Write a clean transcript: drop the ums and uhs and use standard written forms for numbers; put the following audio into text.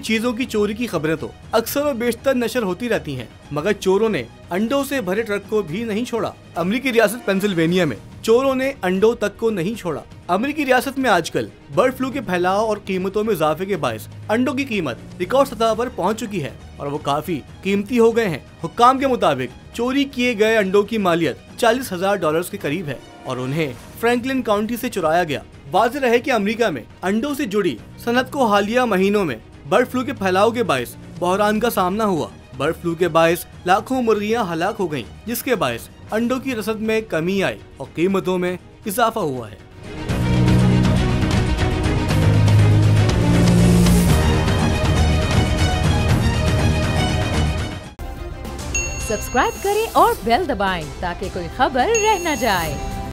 चीजों की चोरी की खबरें तो अक्सर और बेशतर नशर होती रहती हैं, मगर चोरों ने अंडों से भरे ट्रक को भी नहीं छोड़ा। अमेरिकी रियासत पेंसिल्वेनिया में चोरों ने अंडों तक को नहीं छोड़ा। अमेरिकी रियासत में आजकल बर्ड फ्लू के फैलाव और कीमतों में इजाफे के बायस अंडों की कीमत रिकॉर्ड सतह पर पहुंच चुकी है और वो काफी कीमती हो गए हैं। हुक्काम के मुताबिक चोरी किए गए अंडों की मालियत $40,000 के करीब है और उन्हें फ्रैंकलिन काउंटी से चुराया गया। वाज़ेह रहे कि अमेरिका में अंडों से जुड़ी सनत को हालिया महीनों में बर्ड फ्लू के फैलाव के बायस बहरान का सामना हुआ। बर्ड फ्लू के बायस लाखों मुर्गियां हलाक हो गईं, जिसके बायस अंडों की रसद में कमी आई और कीमतों में इजाफा हुआ है। सब्सक्राइब करें और बेल दबाएं ताकि कोई खबर रह न जाए।